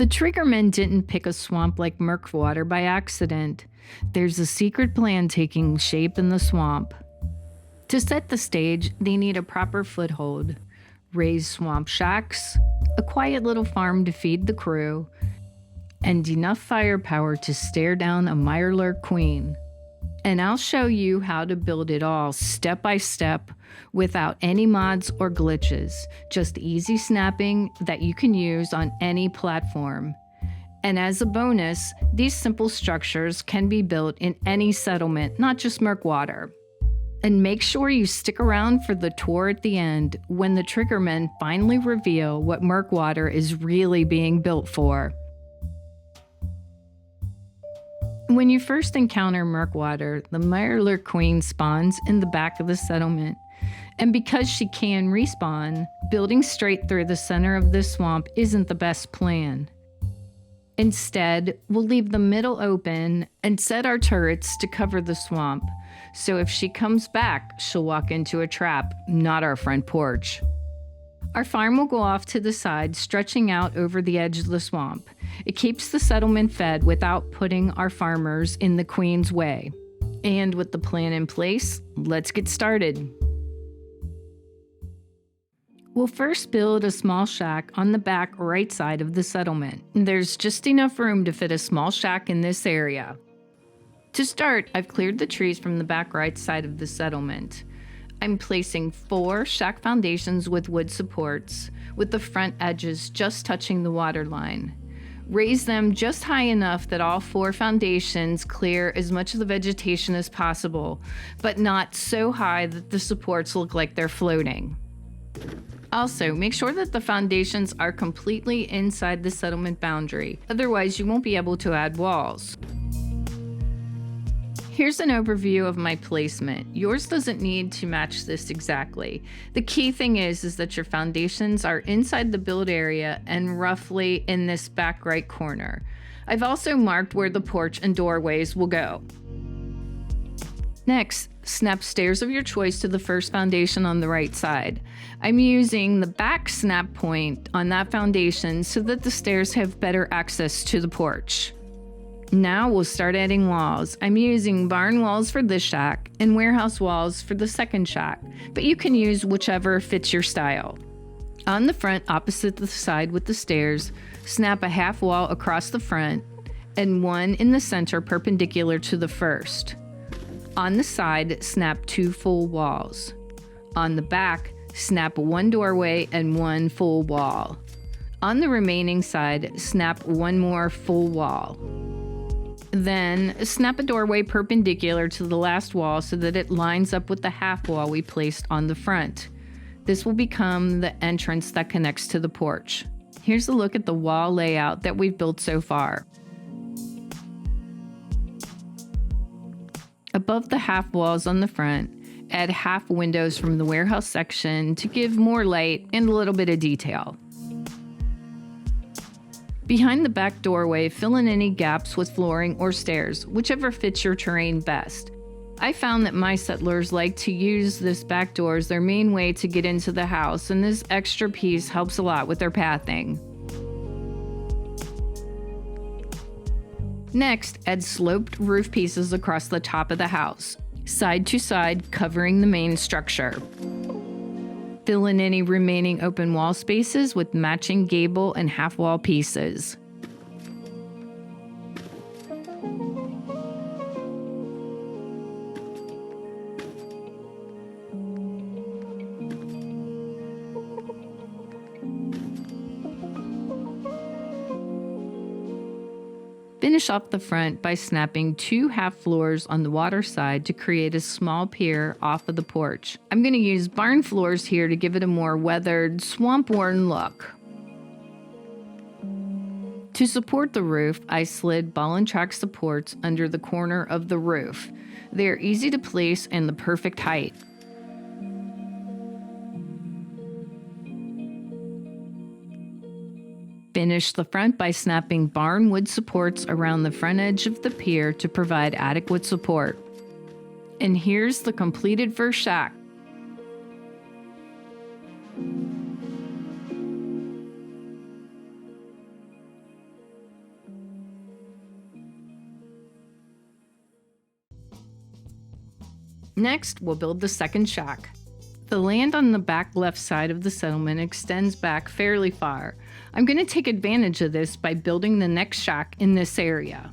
The triggermen didn't pick a swamp like Murkwater by accident. There's a secret plan taking shape in the swamp. To set the stage, they need a proper foothold, raised swamp shacks, a quiet little farm to feed the crew, and enough firepower to stare down a Mirelurk Queen. And I'll show you how to build it all step by step without any mods or glitches, just easy snapping that you can use on any platform. And as a bonus, these simple structures can be built in any settlement, not just Murkwater. And make sure you stick around for the tour at the end when the triggermen finally reveal what Murkwater is really being built for. When you first encounter Murkwater, the Mirelurk Queen spawns in the back of the settlement. And because she can respawn, building straight through the center of this swamp isn't the best plan. Instead, we'll leave the middle open and set our turrets to cover the swamp. So if she comes back, she'll walk into a trap, not our front porch. Our farm will go off to the side, stretching out over the edge of the swamp. It keeps the settlement fed without putting our farmers in the Queen's way. And with the plan in place, let's get started. We'll first build a small shack on the back right side of the settlement. There's just enough room to fit a small shack in this area. To start, I've cleared the trees from the back right side of the settlement. I'm placing 4 shack foundations with wood supports, with the front edges just touching the water line. Raise them just high enough that all 4 foundations clear as much of the vegetation as possible, but not so high that the supports look like they're floating. Also, make sure that the foundations are completely inside the settlement boundary, otherwise you won't be able to add walls. Here's an overview of my placement. Yours doesn't need to match this exactly. The key thing is that your foundations are inside the build area and roughly in this back right corner. I've also marked where the porch and doorways will go. Next, snap stairs of your choice to the first foundation on the right side. I'm using the back snap point on that foundation so that the stairs have better access to the porch. Now we'll start adding walls. I'm using barn walls for this shack and warehouse walls for the second shack, but you can use whichever fits your style. On the front, opposite the side with the stairs, snap a half wall across the front and one in the center perpendicular to the first. On the side, snap 2 full walls. On the back, snap 1 doorway and 1 full wall. On the remaining side, snap 1 more full wall. Then, snap a doorway perpendicular to the last wall so that it lines up with the half wall we placed on the front. This will become the entrance that connects to the porch. Here's a look at the wall layout that we've built so far. Above the half walls on the front, add half windows from the warehouse section to give more light and a little bit of detail. Behind the back doorway, fill in any gaps with flooring or stairs, whichever fits your terrain best. I found that my settlers like to use this back door as their main way to get into the house, and this extra piece helps a lot with their pathing. Next, add sloped roof pieces across the top of the house, side to side, covering the main structure. Fill in any remaining open wall spaces with matching gable and half wall pieces. Finish off the front by snapping 2 half floors on the water side to create a small pier off of the porch. I'm going to use barn floors here to give it a more weathered, swamp-worn look. To support the roof, I slid ball and track supports under the corner of the roof. They are easy to place and the perfect height. Finish the front by snapping barn wood supports around the front edge of the pier to provide adequate support. And here's the completed first shack. Next, we'll build the second shack. The land on the back left side of the settlement extends back fairly far. I'm going to take advantage of this by building the next shack in this area.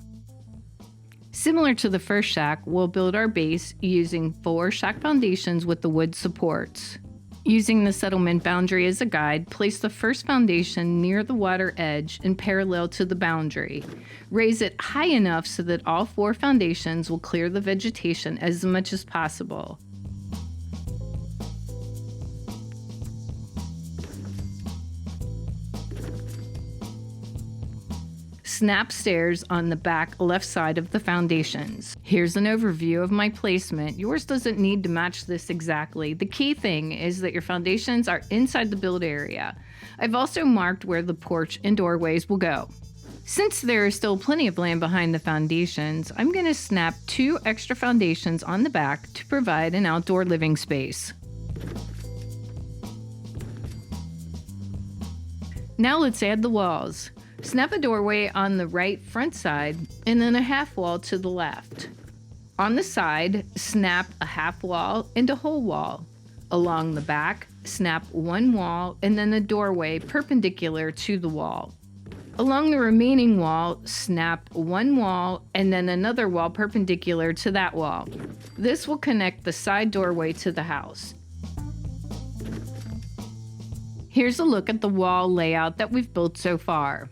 Similar to the first shack, we'll build our base using 4 shack foundations with the wood supports. Using the settlement boundary as a guide, place the first foundation near the water edge and parallel to the boundary. Raise it high enough so that all 4 foundations will clear the vegetation as much as possible. Snap stairs on the back left side of the foundations. Here's an overview of my placement. Yours doesn't need to match this exactly. The key thing is that your foundations are inside the build area. I've also marked where the porch and doorways will go. Since there is still plenty of land behind the foundations, I'm going to snap 2 extra foundations on the back to provide an outdoor living space. Now let's add the walls. Snap a doorway on the right front side and then a half wall to the left. On the side, snap a half wall and a whole wall. Along the back, snap 1 wall and then a doorway perpendicular to the wall. Along the remaining wall, snap 1 wall and then another wall perpendicular to that wall. This will connect the side doorway to the house. Here's a look at the wall layout that we've built so far.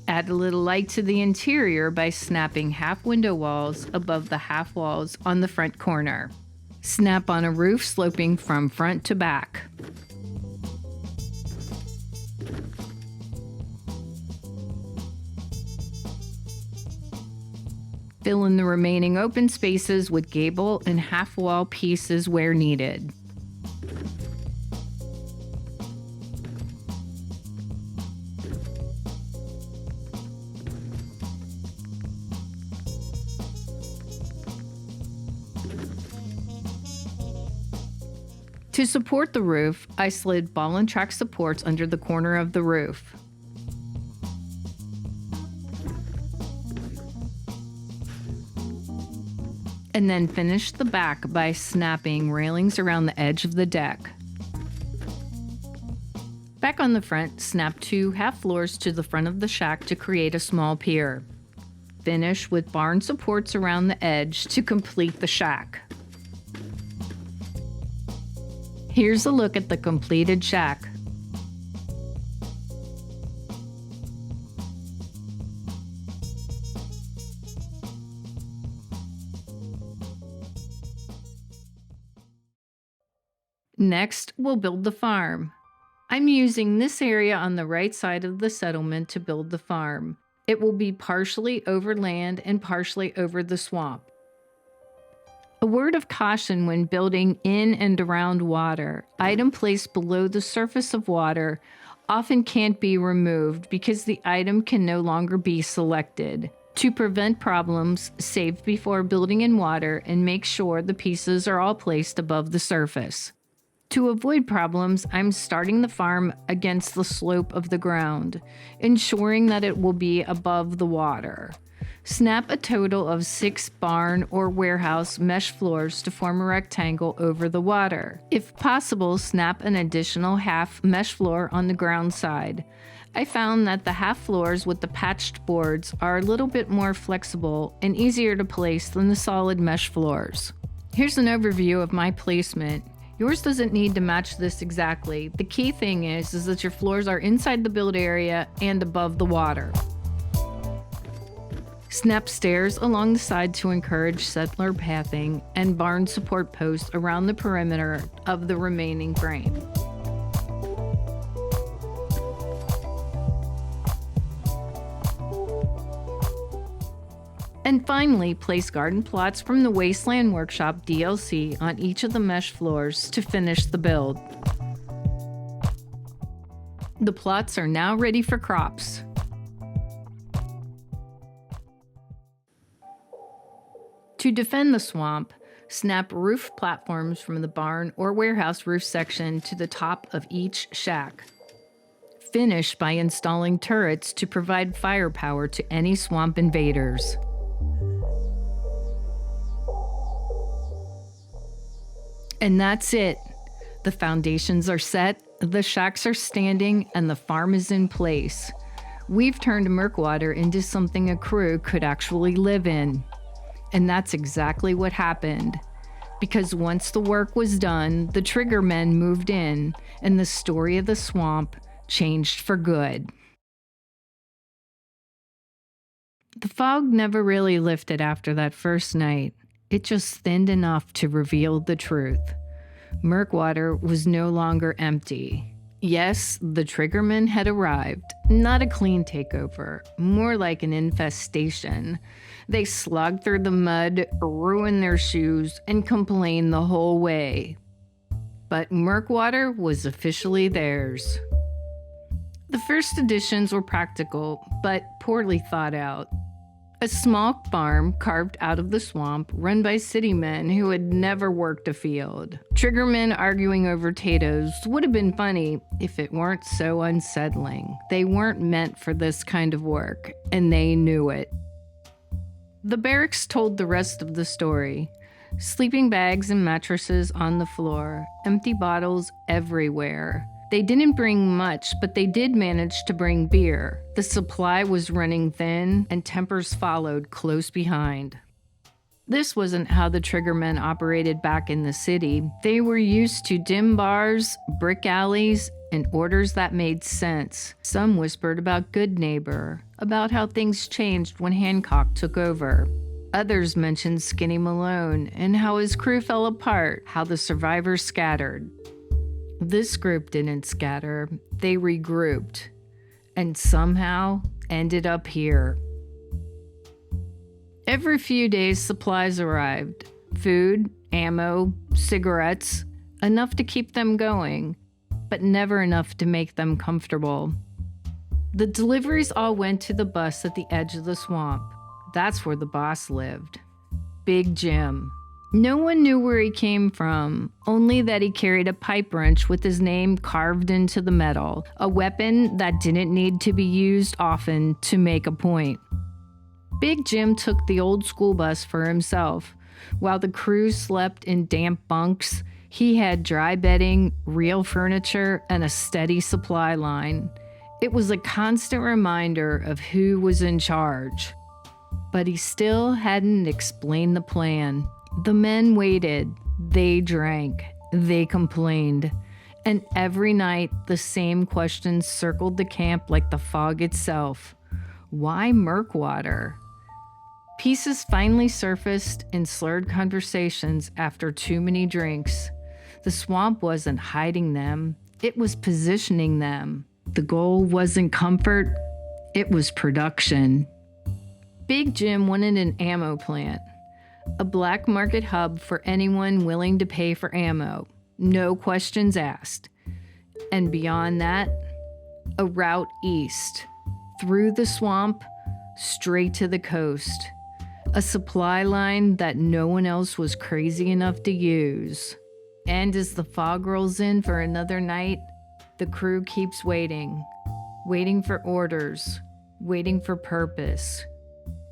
Add a little light to the interior by snapping half window walls above the half walls on the front corner. Snap on a roof sloping from front to back. Fill in the remaining open spaces with gable and half wall pieces where needed. To support the roof, I slid ball and track supports under the corner of the roof. And then finish the back by snapping railings around the edge of the deck. Back on the front, snap 2 half floors to the front of the shack to create a small pier. Finish with barn supports around the edge to complete the shack. Here's a look at the completed shack. Next, we'll build the farm. I'm using this area on the right side of the settlement to build the farm. It will be partially over land and partially over the swamp. A word of caution when building in and around water. Item placed below the surface of water often can't be removed because the item can no longer be selected. To prevent problems, save before building in water and make sure the pieces are all placed above the surface. To avoid problems, I'm starting the farm against the slope of the ground, ensuring that it will be above the water. Snap a total of 6 barn or warehouse mesh floors to form a rectangle over the water. If possible, snap an additional half mesh floor on the ground side. I found that the half floors with the patched boards are a little bit more flexible and easier to place than the solid mesh floors. Here's an overview of my placement. Yours doesn't need to match this exactly. The key thing is that your floors are inside the build area and above the water. Snap stairs along the side to encourage settler pathing and barn support posts around the perimeter of the remaining frame. And finally, place garden plots from the Wasteland Workshop DLC on each of the mesh floors to finish the build. The plots are now ready for crops. To defend the swamp, snap roof platforms from the barn or warehouse roof section to the top of each shack. finish by installing turrets to provide firepower to any swamp invaders. And that's it. The foundations are set, the shacks are standing, and the farm is in place. We've turned Murkwater into something a crew could actually live in. And that's exactly what happened. Because once the work was done, the Trigger Men moved in, and the story of the swamp changed for good. The fog never really lifted after that first night. It just thinned enough to reveal the truth. Murkwater was no longer empty. Yes, the Triggermen had arrived. Not a clean takeover, more like an infestation. They slogged through the mud, ruined their shoes, and complained the whole way. But Murkwater was officially theirs. The first additions were practical, but poorly thought out. A small farm carved out of the swamp, run by city men who had never worked a field. Triggermen arguing over potatoes would have been funny if it weren't so unsettling. They weren't meant for this kind of work, and they knew it. The barracks told the rest of the story. Sleeping bags and mattresses on the floor, empty bottles everywhere. They didn't bring much, but they did manage to bring beer. The supply was running thin, and tempers followed close behind. This wasn't how the Triggermen operated back in the city. They were used to dim bars, brick alleys, and orders that made sense. Some whispered about Good Neighbor, about how things changed when Hancock took over. Others mentioned Skinny Malone and how his crew fell apart, how the survivors scattered. This group didn't scatter, they regrouped, and somehow ended up here. Every few days, supplies arrived. Food, ammo, cigarettes, enough to keep them going, but never enough to make them comfortable. The deliveries all went to the bus at the edge of the swamp. That's where the boss lived. Big Jim. No one knew where he came from, only that he carried a pipe wrench with his name carved into the metal, a weapon that didn't need to be used often to make a point. Big Jim took the old school bus for himself. While the crew slept in damp bunks, he had dry bedding, real furniture, and a steady supply line. It was a constant reminder of who was in charge. But he still hadn't explained the plan. The men waited, they drank, they complained, and every night the same questions circled the camp like the fog itself. Why Murkwater? Pieces finally surfaced in slurred conversations after too many drinks. The swamp wasn't hiding them, it was positioning them. The goal wasn't comfort, it was production. Big Jim wanted an ammo plant. A black market hub for anyone willing to pay for ammo. No questions asked. And beyond that, a route east, through the swamp, straight to the coast. A supply line that no one else was crazy enough to use. And as the fog rolls in for another night, the crew keeps waiting. Waiting for orders. Waiting for purpose.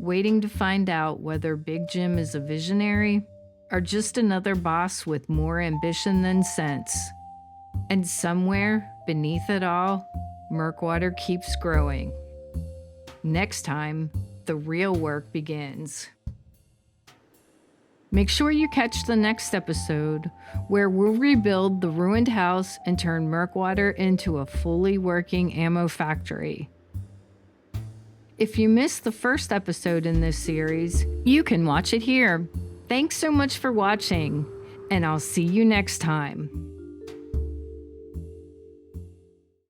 Waiting to find out whether Big Jim is a visionary or just another boss with more ambition than sense. And somewhere beneath it all, Murkwater keeps growing. Next time, the real work begins. Make sure you catch the next episode, where we'll rebuild the ruined house and turn Murkwater into a fully working ammo factory. If you missed the first episode in this series, you can watch it here. Thanks so much for watching, and I'll see you next time.